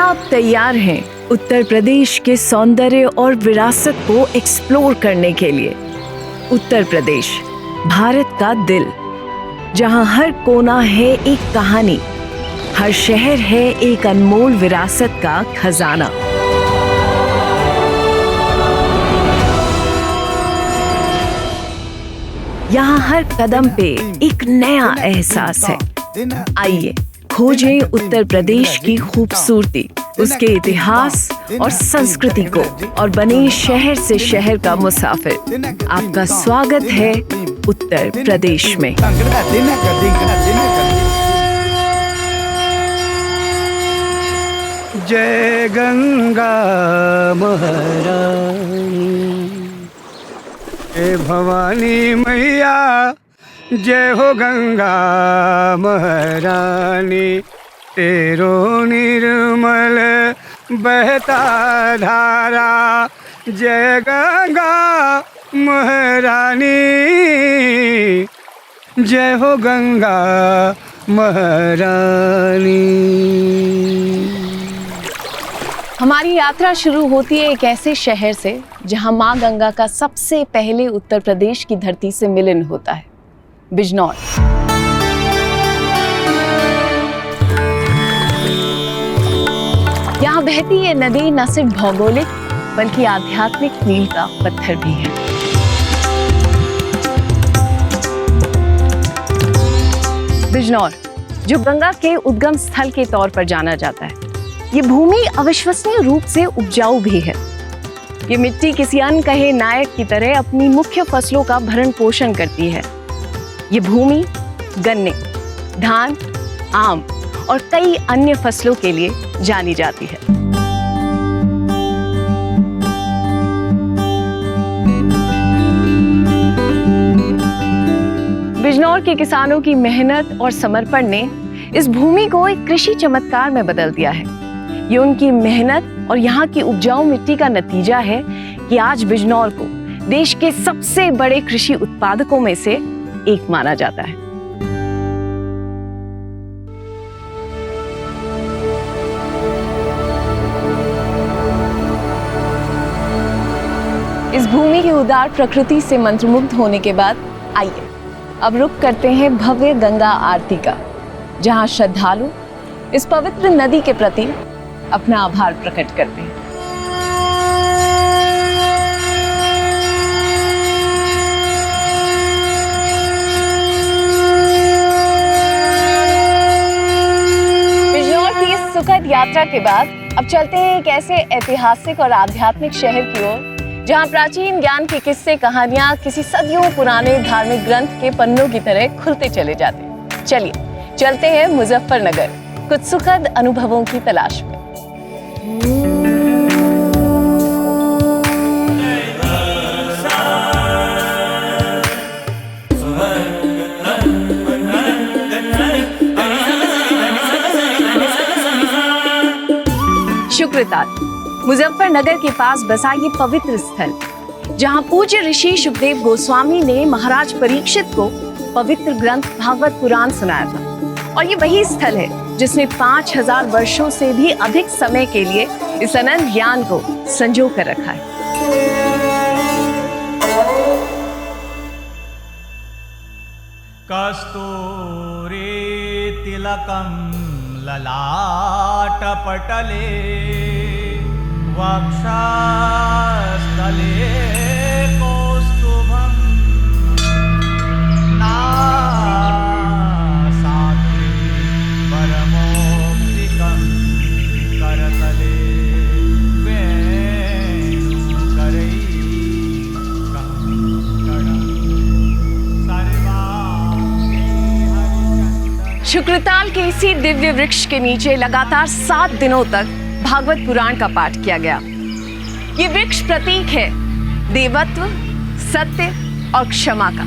आप तैयार हैं उत्तर प्रदेश के सौंदर्य और विरासत को एक्सप्लोर करने के लिए? उत्तर प्रदेश, भारत का दिल, जहां हर कोना है एक कहानी, हर शहर है एक अनमोल विरासत का खजाना। यहाँ हर कदम पे एक नया एहसास है। आइए खोजें उत्तर प्रदेश की खूबसूरती, उसके इतिहास और संस्कृति को, और बने शहर से शहर का मुसाफिर। आपका स्वागत है उत्तर प्रदेश में। जय गंगा महारानी, हे भवानी मैया, जय हो गंगा महारानी। तेरो निर्मल बहता धारा, जय गंगा महारानी, जय हो गंगा महारानी। हमारी यात्रा शुरू होती है एक ऐसे शहर से जहां मां गंगा का सबसे पहले उत्तर प्रदेश की धरती से मिलन होता है, बिजनौर। यहाँ बहती ये नदी न सिर्फ भौगोलिक बल्कि आध्यात्मिक मील का पत्थर भी है। बिजनौर, जो गंगा के उद्गम स्थल के तौर पर जाना जाता है, ये भूमि अविश्वसनीय रूप से उपजाऊ भी है। ये मिट्टी किसी अन्न कहे नायक की तरह अपनी मुख्य फसलों का भरण पोषण करती है। ये भूमि गन्ने, धान, आम और कई अन्य फसलों के लिए जानी जाती है। बिजनौर के किसानों की मेहनत और समर्पण ने इस भूमि को एक कृषि चमत्कार में बदल दिया है। ये उनकी मेहनत और यहाँ की उपजाऊ मिट्टी का नतीजा है कि आज बिजनौर को देश के सबसे बड़े कृषि उत्पादकों में से एक माना जाता है। इस भूमि की उदार प्रकृति से मंत्रमुग्ध होने के बाद आइए अब रुक करते हैं भव्य गंगा आरती का, जहां श्रद्धालु इस पवित्र नदी के प्रति अपना आभार प्रकट करते हैं। बिजनौर की इस सुखद यात्रा के बाद अब चलते हैं एक ऐसे ऐतिहासिक और आध्यात्मिक शहर की ओर जहां प्राचीन ज्ञान के किस्से कहानियां किसी सदियों पुराने धार्मिक ग्रंथ के पन्नों की तरह खुलते चले जाते हैं। चलिए चलते हैं मुजफ्फरनगर, कुछ सुखद अनुभवों की तलाश में। शुक्रताल, मुजफ्फरनगर के पास बसा ये पवित्र स्थल, जहां पूज्य ऋषि शुकदेव गोस्वामी ने महाराज परीक्षित को पवित्र ग्रंथ भागवत पुराण सुनाया था। और ये वही स्थल है जिसने 5000 वर्षों से भी अधिक समय के लिए इस अनंत ज्ञान को संजो कर रखा है। कस्तूरी तिलकम ललाट पटले वक्षस्थले कौस्तुभं नासाग्रे परमोक्तिकं करतले वेणुकरैकं सर्वांगे हरिचन्दन। शुक्रताल के इसी दिव्य वृक्ष के नीचे लगातार 7 दिनों तक भागवत पुराण का पाठ किया गया। ये वृक्ष प्रतीक है देवत्व, सत्य और क्षमा का।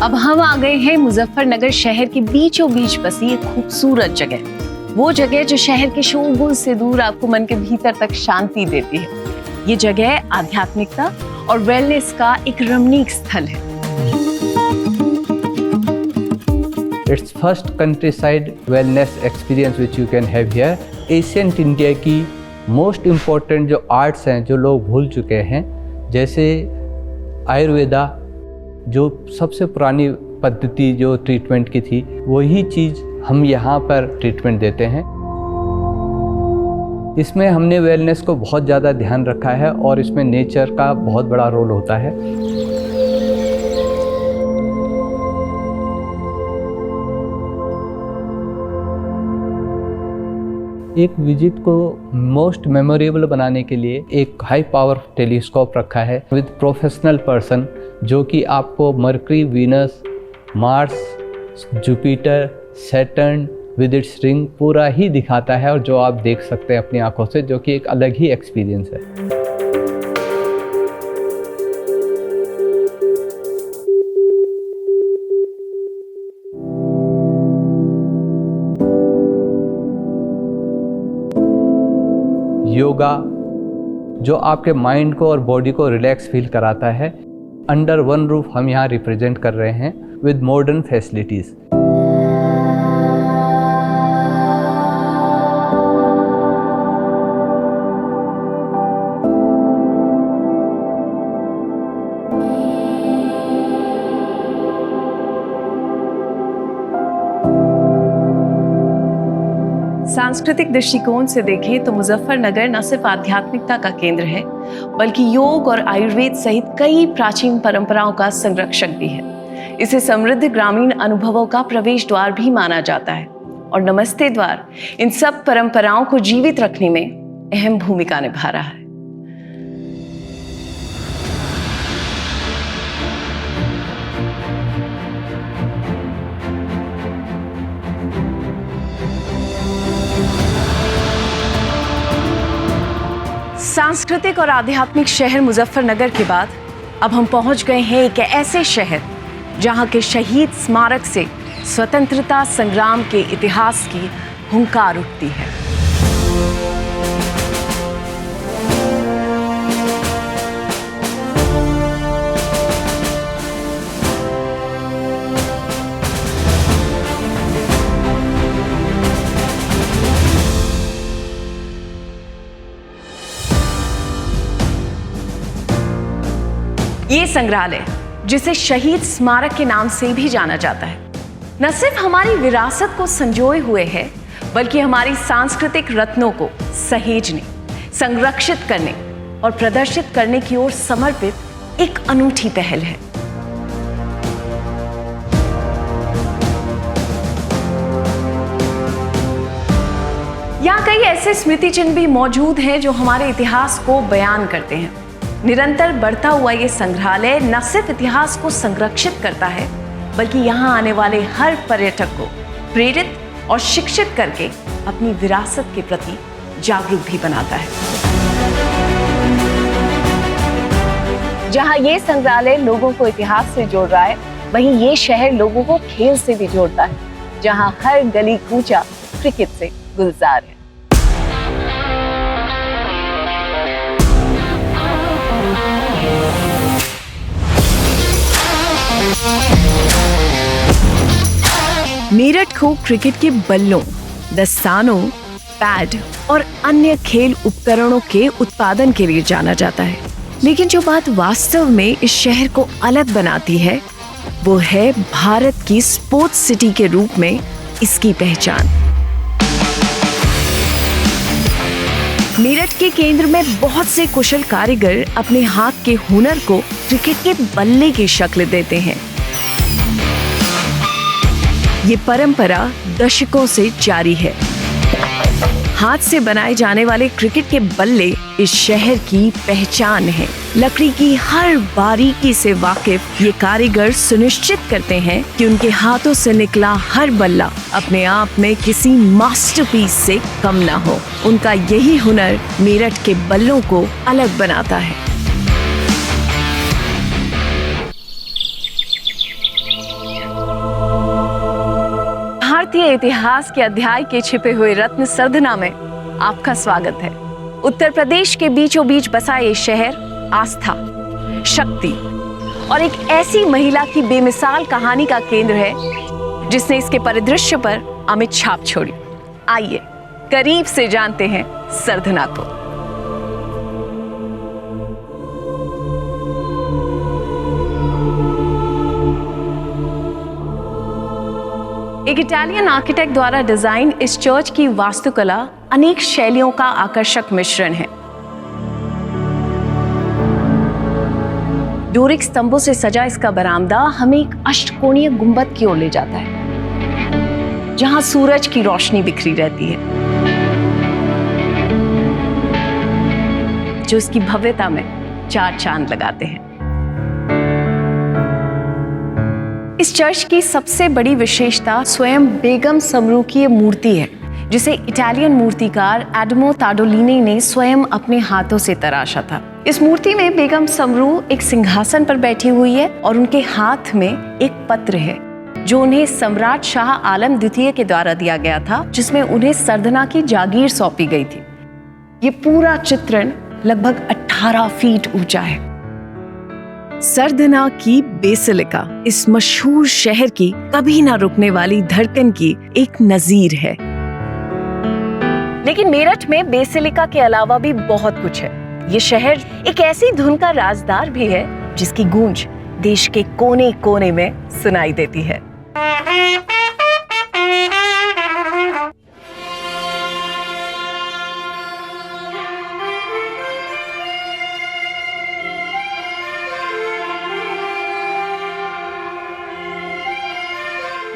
अब हम आ गए हैं मुजफ्फरनगर शहर के बीचों बीच बसी एक खूबसूरत जगह। वो जगह जो शहर के शोरगुल से दूर आपको मन के भीतर तक शांति देती है। ये जगह आध्यात्मिकता और वेलनेस का एक रमणीक स्थल है। It's first countryside wellness experience which you can have here. Ancient India की मोस्ट इम्पॉर्टेंट जो आर्ट्स हैं जो लोग भूल चुके हैं, जैसे आयुर्वेदा जो सबसे पुरानी पद्धति जो ट्रीटमेंट की थी, वही चीज़ हम यहाँ पर ट्रीटमेंट देते हैं। इसमें हमने वेलनेस को बहुत ज़्यादा ध्यान रखा है और इसमें नेचर का बहुत बड़ा रोल होता है। एक विजिट को मोस्ट मेमोरेबल बनाने के लिए एक हाई पावर टेलीस्कोप रखा है विद प्रोफेशनल पर्सन, जो कि आपको mercury, Venus, Mars, Jupiter, Saturn with its ring पूरा ही दिखाता है, और जो आप देख सकते हैं अपनी आंखों से, जो कि एक अलग ही एक्सपीरियंस है। योगा जो आपके माइंड को और बॉडी को रिलैक्स फील कराता है, अंडर वन रूफ हम यहाँ रिप्रेजेंट कर रहे हैं विद मॉडर्न फैसिलिटीज़। सांस्कृतिक दृष्टिकोण से देखें तो मुजफ्फरनगर न सिर्फ आध्यात्मिकता का केंद्र है, बल्कि योग और आयुर्वेद सहित कई प्राचीन परंपराओं का संरक्षक भी है। इसे समृद्ध ग्रामीण अनुभवों का प्रवेश द्वार भी माना जाता है, और नमस्ते द्वार इन सब परंपराओं को जीवित रखने में अहम भूमिका निभा रहा है। सांस्कृतिक और आध्यात्मिक शहर मुजफ्फरनगर के बाद अब हम पहुंच गए हैं एक ऐसे शहर जहां के शहीद स्मारक से स्वतंत्रता संग्राम के इतिहास की हुंकार उठती है। ये संग्रहालय, जिसे शहीद स्मारक के नाम से भी जाना जाता है, न सिर्फ हमारी विरासत को संजोए हुए है, बल्कि हमारी सांस्कृतिक रत्नों को सहेजने, संरक्षित करने और प्रदर्शित करने की ओर समर्पित एक अनूठी पहल है। यहाँ कई ऐसे स्मृति चिन्ह भी मौजूद हैं जो हमारे इतिहास को बयान करते हैं। निरंतर बढ़ता हुआ ये संग्रहालय न सिर्फ इतिहास को संरक्षित करता है, बल्कि यहाँ आने वाले हर पर्यटक को प्रेरित और शिक्षित करके अपनी विरासत के प्रति जागरूक भी बनाता है। जहाँ ये संग्रहालय लोगों को इतिहास से जोड़ रहा है, वहीं ये शहर लोगों को खेल से भी जोड़ता है, जहाँ हर गली कूचा क्रिकेट से गुलजार है। मेरठ को क्रिकेट के बल्लों, दस्तानों, पैड और अन्य खेल उपकरणों के उत्पादन के लिए जाना जाता है। लेकिन जो बात वास्तव में इस शहर को अलग बनाती है, वो है भारत की स्पोर्ट्स सिटी के रूप में इसकी पहचान। मेरठ के केंद्र में बहुत से कुशल कारीगर अपने हाथ के हुनर को क्रिकेट के बल्ले की शक्ल देते हैं। ये परंपरा दशकों से जारी है। हाथ से बनाए जाने वाले क्रिकेट के बल्ले इस शहर की पहचान है। लकड़ी की हर बारीकी से वाकिफ ये कारीगर सुनिश्चित करते हैं कि उनके हाथों से निकला हर बल्ला अपने आप में किसी मास्टरपीस से कम ना हो। उनका यही हुनर मेरठ के बल्लों को अलग बनाता है। भारतीय इतिहास के अध्याय के छिपे हुए रत्न सरधना में आपका स्वागत है। उत्तर प्रदेश के बीचों बीच बसा ये शहर आस्था, शक्ति और एक ऐसी महिला की बेमिसाल कहानी का केंद्र है जिसने इसके परिदृश्य पर अमिट छाप छोड़ी। आइए करीब से जानते हैं सरधना को। एक इटालियन आर्किटेक्ट द्वारा डिजाइन इस चर्च की वास्तुकला अनेक शैलियों का आकर्षक मिश्रण है। डोरिक स्तंभों से सजा इसका बरामदा हमें एक अष्टकोणीय गुंबद की ओर ले जाता है, जहां सूरज की रोशनी बिखरी रहती है, जो इसकी भव्यता में चार चांद लगाते हैं। इस चर्च की सबसे बड़ी विशेषता स्वयं बेगम समरू की मूर्ति है, जिसे इटालियन मूर्तिकार एडमो ताडोलिनी ने स्वयं अपने हाथों से तराशा था। इस मूर्ति में बेगम समरू एक सिंहासन पर बैठी हुई है और उनके हाथ में एक पत्र है जो उन्हें सम्राट शाह आलम द्वितीय के द्वारा दिया गया था, जिसमें उन्हें सरधना की जागीर सौंपी गई थी। ये पूरा चित्रण लगभग 18 फीट ऊंचा है। सरधना की बेसिलिका इस मशहूर शहर की कभी ना रुकने वाली धड़कन की एक नजीर है। लेकिन मेरठ में बेसिलिका के अलावा भी बहुत कुछ है। ये शहर एक ऐसी धुन का राजदार भी है जिसकी गूंज देश के कोने कोने में सुनाई देती है।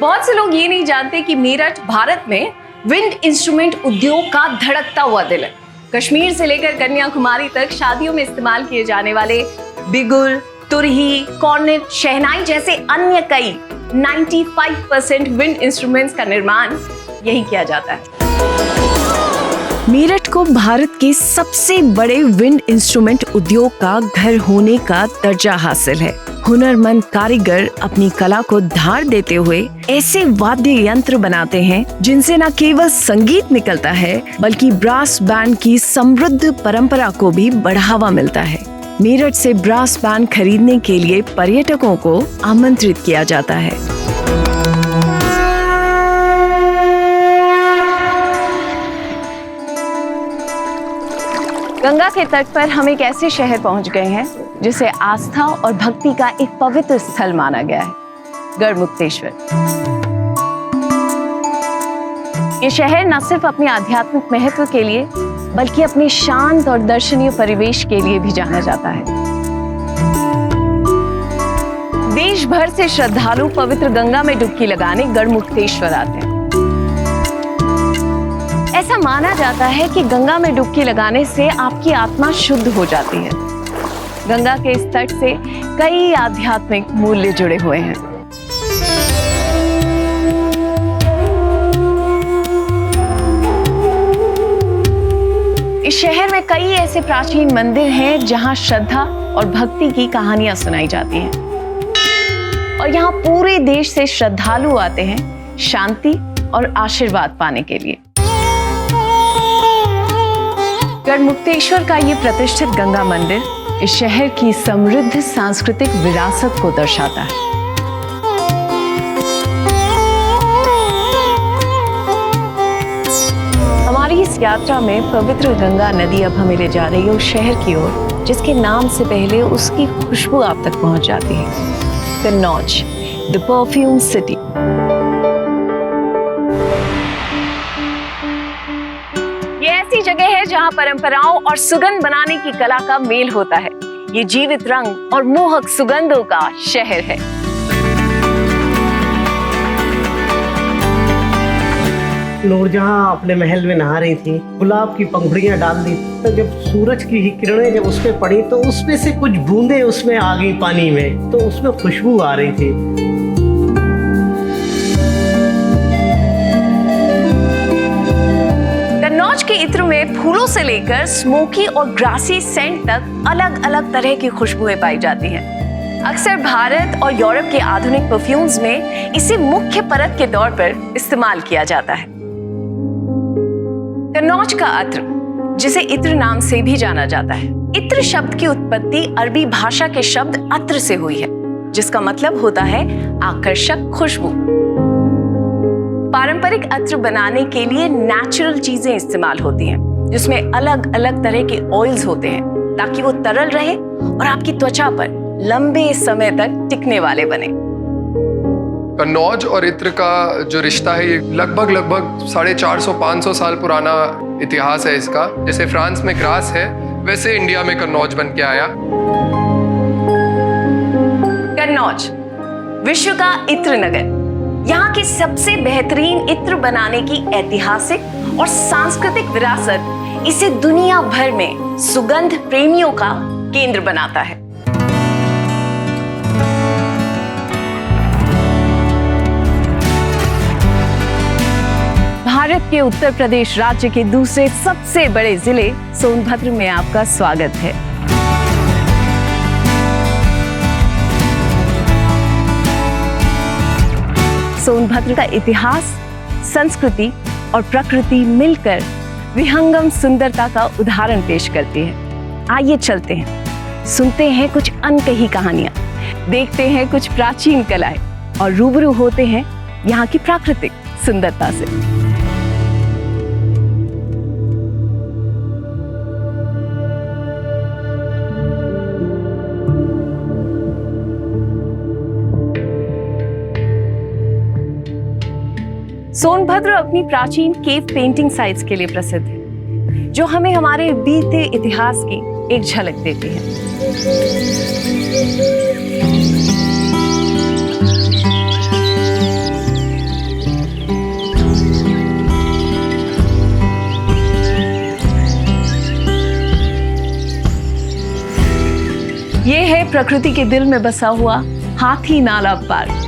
बहुत से लोग ये नहीं जानते कि मेरठ भारत में विंड इंस्ट्रूमेंट उद्योग का धड़कता हुआ दिल है। कश्मीर से लेकर कन्याकुमारी तक शादियों में इस्तेमाल किए जाने वाले बिगुल, तुरही, कॉर्नेट, शहनाई जैसे अन्य कई 95% विंड इंस्ट्रूमेंट्स का निर्माण यही किया जाता है। मेरठ को भारत के सबसे बड़े विंड इंस्ट्रूमेंट उद्योग का घर होने का दर्जा हासिल है। हुनरमंद कारीगर अपनी कला को धार देते हुए ऐसे वाद्य यंत्र बनाते हैं जिनसे न केवल संगीत निकलता है बल्कि ब्रास बैंड की समृद्ध परंपरा को भी बढ़ावा मिलता है। मेरठ से ब्रास बैंड खरीदने के लिए पर्यटकों को आमंत्रित किया जाता है। गंगा के तट पर हम एक ऐसे शहर पहुंच गए हैं जिसे आस्था और भक्ति का एक पवित्र स्थल माना गया है, गढ़मुक्तेश्वर। ये शहर न सिर्फ अपने आध्यात्मिक महत्व के लिए बल्कि अपने शांत और दर्शनीय परिवेश के लिए भी जाना जाता है। देश भर से श्रद्धालु पवित्र गंगा में डुबकी लगाने गढ़मुक्तेश्वर आते हैं। ऐसा माना जाता है कि गंगा में डुबकी लगाने से आपकी आत्मा शुद्ध हो जाती है। गंगा के इस तट से कई आध्यात्मिक मूल्य जुड़े हुए हैं। इस शहर में कई ऐसे प्राचीन मंदिर हैं जहां श्रद्धा और भक्ति की कहानियां सुनाई जाती हैं और यहाँ पूरे देश से श्रद्धालु आते हैं शांति और आशीर्वाद पाने के लिए। गढ़मुक्तेश्वर का ये प्रतिष्ठित गंगा मंदिर इस शहर की समृद्ध सांस्कृतिक विरासत को दर्शाता है। हमारी इस यात्रा में पवित्र गंगा नदी अब हमें ले जा रही है उस शहर की ओर जिसके नाम से पहले उसकी खुशबू आप तक पहुंच जाती है, कन्नौज, द परफ्यूम सिटी। ये ऐसी जगह है जहां परंपराओं और सुगंध बनाने की कला का मेल होता है। ये जीवित रंग और मोहक सुगंधों का शहर है। नूरजहां अपने महल में नहा रही थी, गुलाब की पंखुड़ियां डाल दी, तो जब सूरज की किरणें जब उस पे पड़ी तो उसमें से कुछ बूंदें उसमें आ गई पानी में, तो उसमें खुशबू आ रही थी। कन्नौज के इत्र में फूलों से लेकर स्मोकी और ग्रासी सेंट तक अलग अलग तरह की खुशबुएं पाई जाती हैं। अक्सर भारत और यूरोप के आधुनिक परफ्यूम्स में इसे मुख्य परत के तौर पर इस्तेमाल किया जाता है। कन्नौज का अत्र, जिसे इत्र नाम से भी जाना जाता है, इत्र शब्द की उत्पत्ति अरबी भाषा के शब्द अत्र से हुई है, जिसका मतलब होता है आकर्षक खुशबू। पारंपरिक अत्र बनाने के लिए नेचुरल चीजें इस्तेमाल होती हैं, जिसमें अलग अलग तरह के ऑयल्स होते हैं ताकि वो तरल रहे और आपकी त्वचा पर लंबे समय तक टिकने वाले बने। कन्नौज और इत्र का जो रिश्ता है ये लगभग 450-500 साल पुराना इतिहास है इसका। जैसे फ्रांस में ग्रास है, वैसे इंडिया में कन्नौज बन के आया। कन्नौज विश्व का इत्र नगर, यहाँ की सबसे बेहतरीन इत्र बनाने की ऐतिहासिक और सांस्कृतिक विरासत इसे दुनिया भर में सुगंध प्रेमियों का केंद्र बनाता है। भारत के उत्तर प्रदेश राज्य के दूसरे सबसे बड़े जिले सोनभद्र में आपका स्वागत है। सोनभद्र का इतिहास, संस्कृति और प्रकृति मिलकर विहंगम सुंदरता का उदाहरण पेश करती है। आइए चलते हैं, सुनते हैं कुछ अनकही कहानियां, देखते हैं कुछ प्राचीन कलाएं और रूबरू होते हैं यहाँ की प्राकृतिक सुंदरता से। सोनभद्र अपनी प्राचीन केव पेंटिंग साइट्स के लिए प्रसिद्ध है, जो हमें हमारे बीते इतिहास की एक झलक देती है। ये है प्रकृति के दिल में बसा हुआ हाथी नाला पार्क।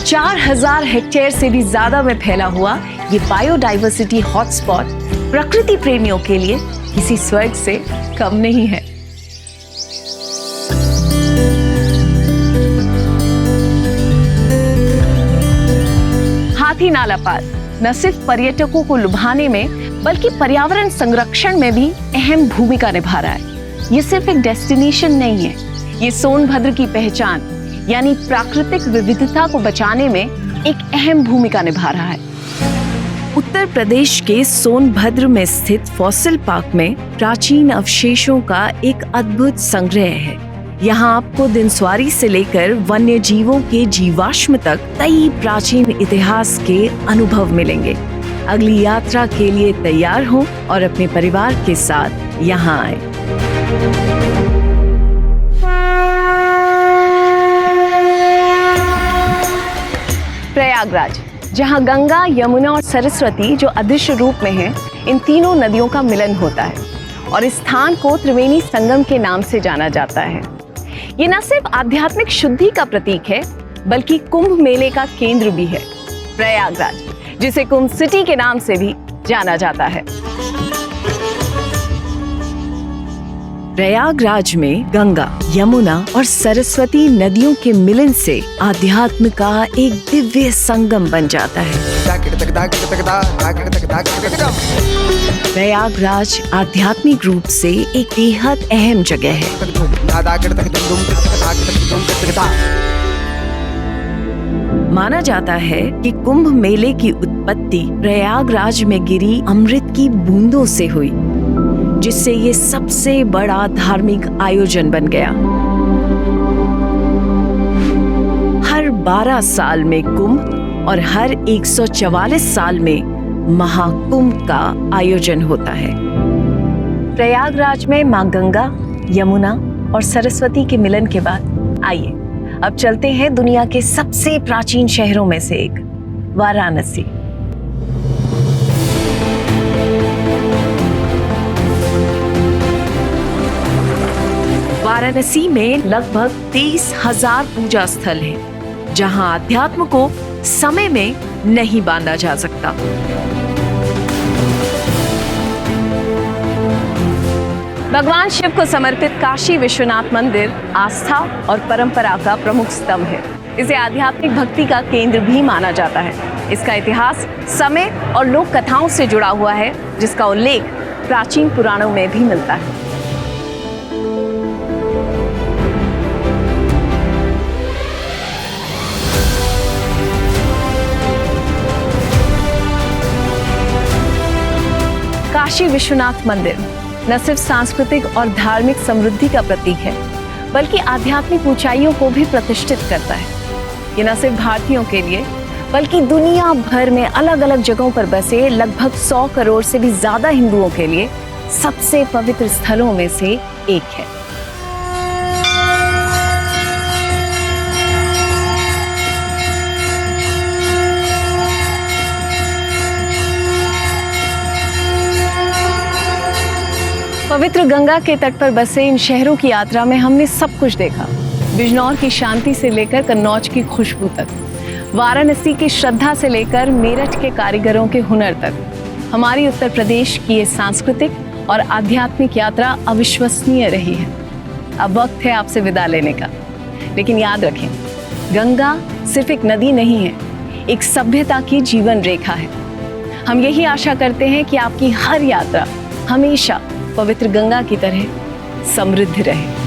4000 हेक्टेयर से भी ज्यादा में फैला हुआ ये बायोडाइवर्सिटी हॉटस्पॉट प्रकृति प्रेमियों के लिए किसी स्वर्ग से कम नहीं है। हाथी नाला पार्क न सिर्फ पर्यटकों को लुभाने में बल्कि पर्यावरण संरक्षण में भी अहम भूमिका निभा रहा है। ये सिर्फ एक डेस्टिनेशन नहीं है, ये सोनभद्र की पहचान यानी प्राकृतिक विविधता को बचाने में एक अहम भूमिका निभा रहा है। उत्तर प्रदेश के सोनभद्र में स्थित फॉसिल पार्क में प्राचीन अवशेषों का एक अद्भुत संग्रह है। यहाँ आपको दिनस्वारी से लेकर वन्य जीवों के जीवाश्म तक कई प्राचीन इतिहास के अनुभव मिलेंगे। अगली यात्रा के लिए तैयार हों और अपने परिवार के साथ यहाँ आए। प्रयागराज, जहाँ गंगा, यमुना और सरस्वती जो अदृश्य रूप में हैं, इन तीनों नदियों का मिलन होता है और इस स्थान को त्रिवेणी संगम के नाम से जाना जाता है। ये न सिर्फ आध्यात्मिक शुद्धि का प्रतीक है, बल्कि कुंभ मेले का केंद्र भी है। प्रयागराज, जिसे कुंभ सिटी के नाम से भी जाना जाता है। प्रयागराज में गंगा, यमुना और सरस्वती नदियों के मिलन से आध्यात्म का एक दिव्य संगम बन जाता है। प्रयागराज आध्यात्मिक रूप से एक बेहद अहम जगह है। माना जाता है कि कुंभ मेले की उत्पत्ति प्रयागराज में गिरी अमृत की बूंदों से हुई, जिससे ये सबसे बड़ा धार्मिक आयोजन बन गया। हर 12 साल में कुंभ और हर 144 साल में महाकुंभ का आयोजन होता है। प्रयागराज में मां गंगा, यमुना और सरस्वती के मिलन के बाद आइए अब चलते हैं दुनिया के सबसे प्राचीन शहरों में से एक, वाराणसी। वाराणसी में लगभग 23,000 पूजा स्थल हैं, जहां आध्यात्म को समय में नहीं बांधा जा सकता। भगवान शिव को समर्पित काशी विश्वनाथ मंदिर आस्था और परंपरा का प्रमुख स्तंभ है। इसे आध्यात्मिक भक्ति का केंद्र भी माना जाता है। इसका इतिहास समय और लोक कथाओं से जुड़ा हुआ है, जिसका उल्लेख प्राचीन पुराणों में भी मिलता है। काशी विश्वनाथ मंदिर न सिर्फ सांस्कृतिक और धार्मिक समृद्धि का प्रतीक है, बल्कि आध्यात्मिक ऊंचाइयों को भी प्रतिष्ठित करता है। ये न सिर्फ भारतीयों के लिए, बल्कि दुनिया भर में अलग अलग जगहों पर बसे लगभग 100 करोड़ से भी ज्यादा हिंदुओं के लिए सबसे पवित्र स्थलों में से एक है। पवित्र गंगा के तट पर बसे इन शहरों की यात्रा में हमने सब कुछ देखा। बिजनौर की शांति से लेकर कन्नौज की खुशबू तक, वाराणसी की श्रद्धा से लेकर मेरठ के कारीगरों के हुनर तक, हमारी उत्तर प्रदेश की ये सांस्कृतिक और आध्यात्मिक यात्रा अविश्वसनीय रही है। अब वक्त है आपसे विदा लेने का, लेकिन याद रखें, गंगा सिर्फ एक नदी नहीं है, एक सभ्यता की जीवन रेखा है। हम यही आशा करते हैं कि आपकी हर यात्रा हमेशा पवित्र गंगा की तरह समृद्ध रहे।